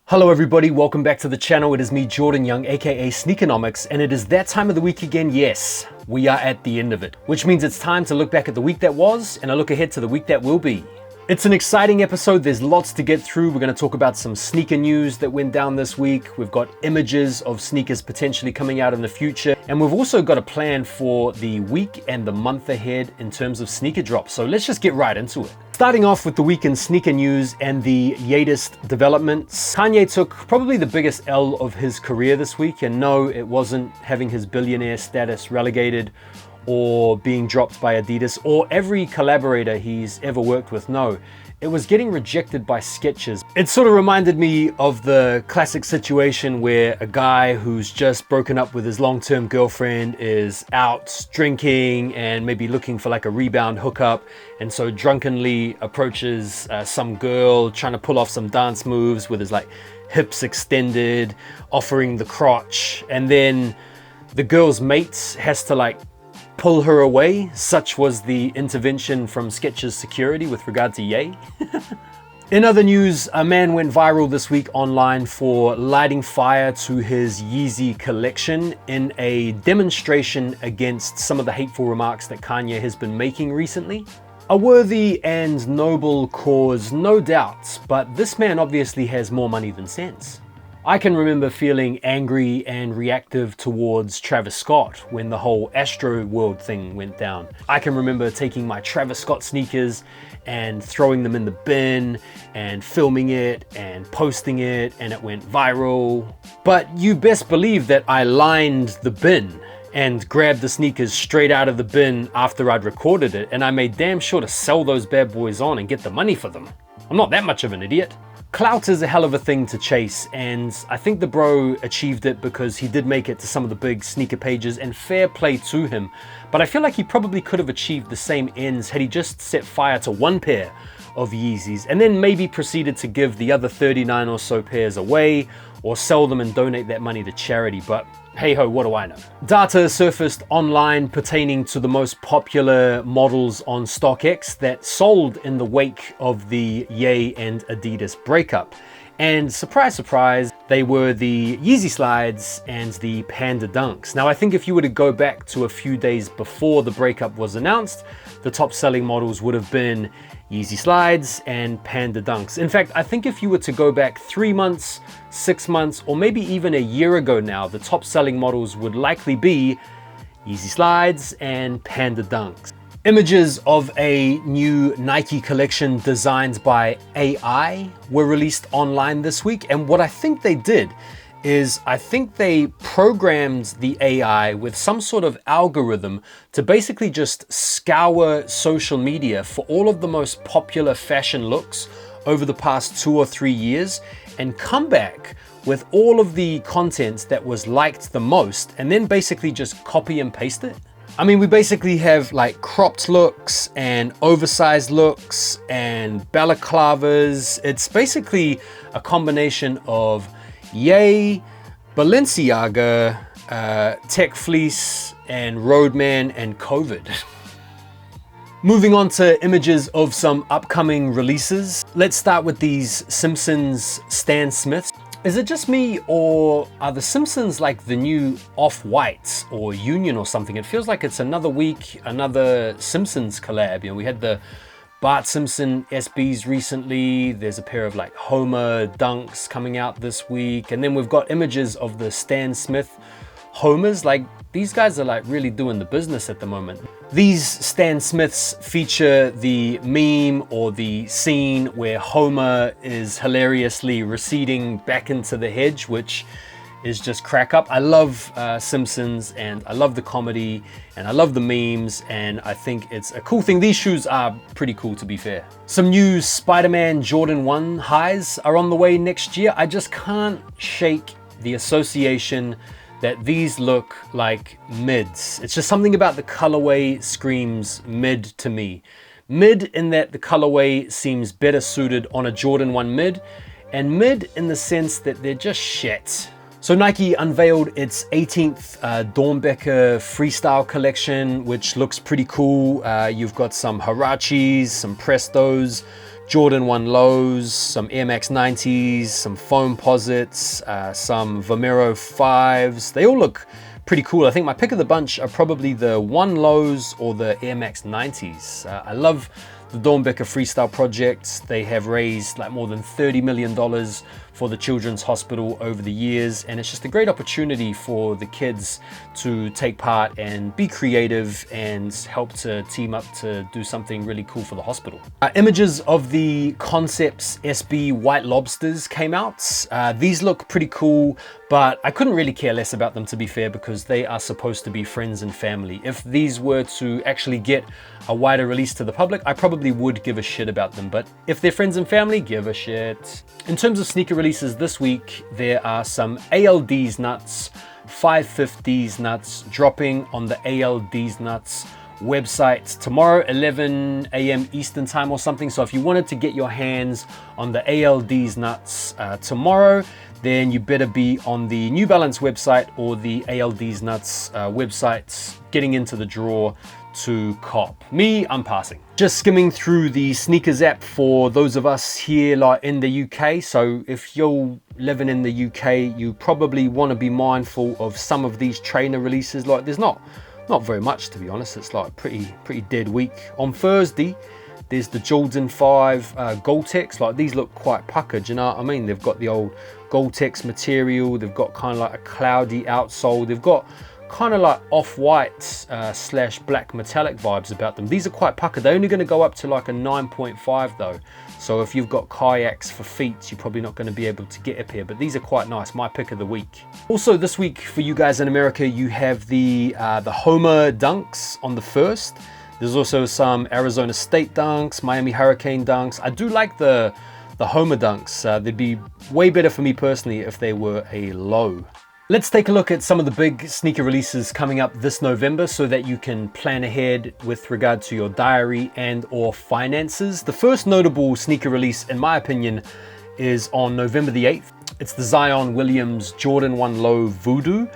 Hello everybody, welcome back to the channel. It is me, Jordan Young, aka Sneakernomicz, and it is that time of the week again. Yes, we are at the end of it, which means it's time to look back at the week that was and a look ahead to the week that will be. It's an exciting episode. There's lots to get through. We're going to talk about some sneaker news that went down this week. We've got images of sneakers potentially coming out in the future. And we've also got a plan for the week and the month ahead in terms of sneaker drops. So let's just get right into it. Starting off with the week in sneaker news and the latest developments. Kanye took probably the biggest L of his career this week. And no, it wasn't having his billionaire status relegated or being dropped by Adidas or every collaborator he's ever worked with. No, it was getting rejected by Skechers. It sort of reminded me of the classic situation where a guy who's just broken up with his long-term girlfriend is out drinking and maybe looking for like a rebound hookup, and so drunkenly approaches some girl trying to pull off some dance moves with his like hips extended, offering the crotch, and then the girl's mate has to like pull her away. Such was the intervention from Skechers security with regard to Ye. In other news, a man went viral this week online for lighting fire to his Yeezy collection in a demonstration against some of the hateful remarks that Kanye has been making recently. A worthy and noble cause, no doubt, but this man obviously has more money than sense. I can remember feeling angry and reactive towards Travis Scott when the whole Astro World thing went down. I can remember taking my Travis Scott sneakers and throwing them in the bin and filming it and posting it, and it went viral. But you best believe that I lined the bin and grabbed the sneakers straight out of the bin after I'd recorded it, and I made damn sure to sell those bad boys on and get the money for them. I'm not that much of an idiot. Clout is a hell of a thing to chase, and I think the bro achieved it because he did make it to some of the big sneaker pages, and fair play to him. But I feel like he probably could have achieved the same ends had he just set fire to one pair of Yeezys and then maybe proceeded to give the other 39 or so pairs away or sell them and donate that money to charity. But hey ho, what do I know? Data surfaced online pertaining to the most popular models on StockX that sold in the wake of the Ye and Adidas breakup. And surprise, surprise, they were the Yeezy Slides and the Panda Dunks. Now, I think if you were to go back to a few days before the breakup was announced, the top selling models would have been Yeezy Slides and Panda Dunks. In fact, I think if you were to go back 3 months, 6 months, or maybe even a year ago now, the top selling models would likely be Yeezy Slides and Panda Dunks. Images of a new Nike collection designed by AI were released online this week, and what I think they did is I think they programmed the AI with some sort of algorithm to basically just scour social media for all of the most popular fashion looks over the past 2 or 3 years and come back with all of the content that was liked the most and then basically just copy and paste it. I mean, we basically have like cropped looks and oversized looks and balaclavas. It's basically a combination of Ye, Balenciaga, Tech Fleece, and Roadman and COVID. Moving on to images of some upcoming releases. Let's start with these Simpsons Stan Smiths. Is it just me, or are the Simpsons like the new Off-Whites or Union or something? It feels like it's another week, another Simpsons collab. You know, we had the Bart Simpson SBs recently. There's a pair of like Homer Dunks coming out this week. And then we've got images of the Stan Smith Homers. Like, these guys are like really doing the business at the moment. These Stan Smiths feature the meme or the scene where Homer is hilariously receding back into the hedge, which is just crack up. I love Simpsons, and I love the comedy, and I love the memes, and I think it's a cool thing. These shoes are pretty cool, to be fair. Some new Spider-Man Jordan 1 highs are on the way next year. I just can't shake the association that these look like mids. It's just something about the colorway screams mid to me. Mid in that the colorway seems better suited on a Jordan 1 mid, and mid in the sense that they're just shit. So Nike unveiled its 18th Dornbecker Freestyle collection, which looks pretty cool. You've got some Huaraches, some Prestos, Jordan 1 lows, some Air Max 90s, some foam posits, some Vomero 5s. They all look pretty cool. I think my pick of the bunch are probably the 1 lows or the Air Max 90s. I love the Dornbecker Freestyle project. They have raised like more than $30 million for the Children's Hospital over the years, and it's just a great opportunity for the kids to take part and be creative and help to team up to do something really cool for the hospital. Images of the Concepts SB White Lobsters came out. These look pretty cool, but I couldn't really care less about them, to be fair, because they are supposed to be friends and family. If these were to actually get a wider release to the public, I probably would give a shit about them, but if they're friends and family, give a shit. In terms of sneaker releases this week, there are some ALD's Nuts, 550's Nuts dropping on the ALD's Nuts website tomorrow, 11 a.m. Eastern time or something. So if you wanted to get your hands on the ALD's Nuts tomorrow, then you better be on the New Balance website or the ALD's Nuts websites getting into the draw to cop. Me, I'm passing. Just skimming through the Sneakers app for those of us here like in the UK. So if you're living in the UK, you probably want to be mindful of some of these trainer releases. Like there's not very much, to be honest. It's like pretty dead week. On Thursday, there's the Jordan 5 Gore-Tex. Like these look quite puckered, you know what I mean? They've got the old Gore-Tex material. They've got kind of like a cloudy outsole. They've got kind of like off-white slash black metallic vibes about them. These are quite puckered. They're only going to go up to like a 9.5 though. So if you've got kayaks for feet, you're probably not going to be able to get up here, but these are quite nice. My pick of the week. Also this week for you guys in America, you have the Homer Dunks on the 1st. There's also some Arizona State Dunks, Miami Hurricane Dunks. I do like the Homer Dunks. They'd be way better for me personally if they were a low. Let's take a look at some of the big sneaker releases coming up this November so that you can plan ahead with regard to your diary and or finances. The first notable sneaker release, in my opinion, is on November the 8th. It's the Zion Williams Jordan 1 Low Voodoo.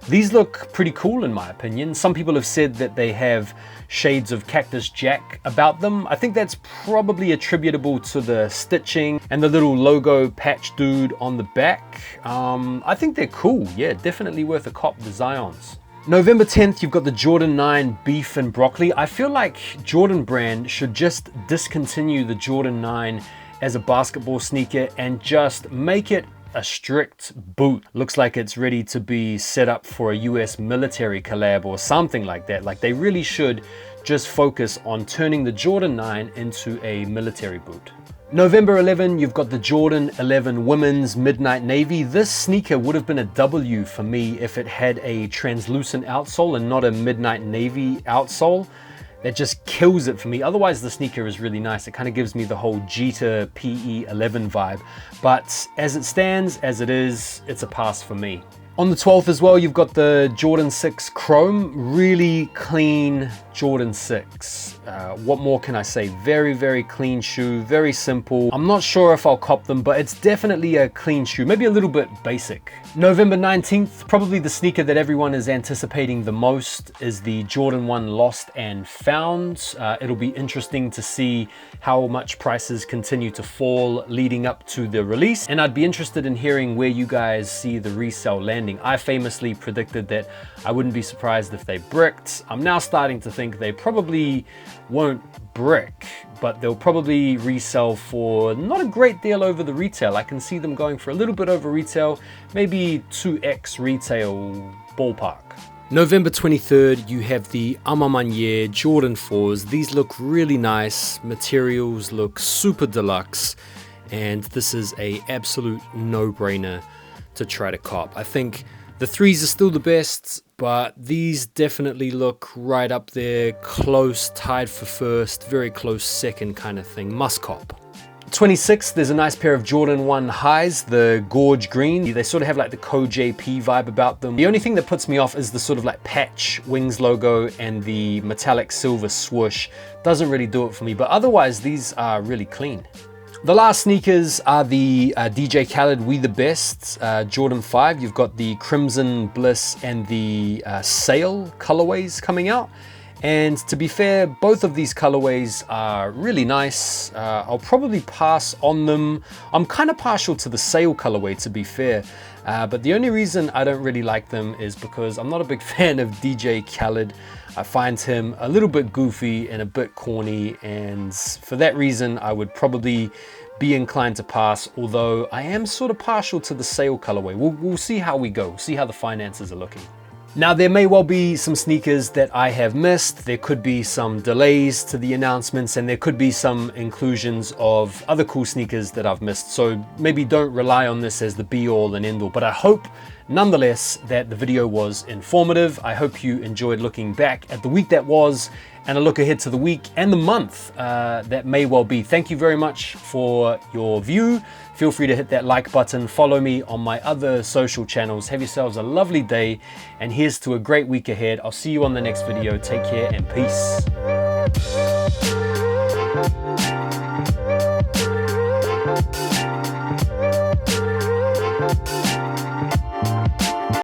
These look pretty cool in my opinion. Some people have said that they have shades of Cactus Jack about them. I think that's probably attributable to the stitching and the little logo patch dude on the back. I think they're cool. Yeah, definitely worth a cop, the Zions. November 10th, you've got the Jordan 9 Beef and Broccoli. I feel like Jordan brand should just discontinue the Jordan 9 as a basketball sneaker and just make it a strict boot. Looks like it's ready to be set up for a US military collab or something like that. Like they really should just focus on turning the Jordan 9 into a military boot. November 11, you've got the Jordan 11 Women's Midnight Navy. This sneaker would have been a W for me if it had a translucent outsole and not a Midnight Navy outsole. That just kills it for me. Otherwise, the sneaker is really nice. It kind of gives me the whole Jeter PE11 vibe. But as it stands, as it is, it's a pass for me. On the 12th as well, you've got the Jordan 6 Chrome. Really clean Jordan 6. What more can I say? Very, very clean shoe. Very simple. I'm not sure if I'll cop them, but it's definitely a clean shoe. Maybe a little bit basic. November 19th, probably the sneaker that everyone is anticipating the most is the Jordan 1 Lost and Found. It'll be interesting to see how much prices continue to fall leading up to the release. And I'd be interested in hearing where you guys see the resale landing. I famously predicted that I wouldn't be surprised if they bricked. I'm now starting to think they probably won't brick, but they'll probably resell for not a great deal over the retail. I can see them going for a little bit over retail, maybe 2x retail ballpark. November 23rd, you have the Amamanier Jordan 4s. These look really nice. Materials look super deluxe, and this is a absolute no-brainer to try to cop. I think the 3s are still the best, but these definitely look right up there, close, tied for first, very close second kind of thing. Must cop. 26th, there's a nice pair of Jordan 1 highs, the Gorge Green. They sort of have like the Co-JP vibe about them. The only thing that puts me off is the sort of like patch wings logo and the metallic silver swoosh. Doesn't really do it for me, but otherwise these are really clean. The last sneakers are the DJ Khaled We The Best Jordan 5. You've got the Crimson Bliss and the Sail colorways coming out. And to be fair, both of these colorways are really nice. I'll probably pass on them. I'm kind of partial to the sale colorway, to be fair. But the only reason I don't really like them is because I'm not a big fan of DJ Khaled. I find him a little bit goofy and a bit corny, and for that reason I would probably be inclined to pass, although I am sort of partial to the sale colorway. We'll see how we go, see how the finances are looking. Now, there may well be some sneakers that I have missed. There could be some delays to the announcements, and there could be some inclusions of other cool sneakers that I've missed. So maybe don't rely on this as the be all and end all, but I hope nonetheless that the video was informative. I hope you enjoyed looking back at the week that was and a look ahead to the week and the month that may well be. Thank you very much for your view. Feel free to hit that like button. Follow me on my other social channels. Have yourselves a lovely day, and here's to a great week ahead. I'll see you on the next video. Take care and peace.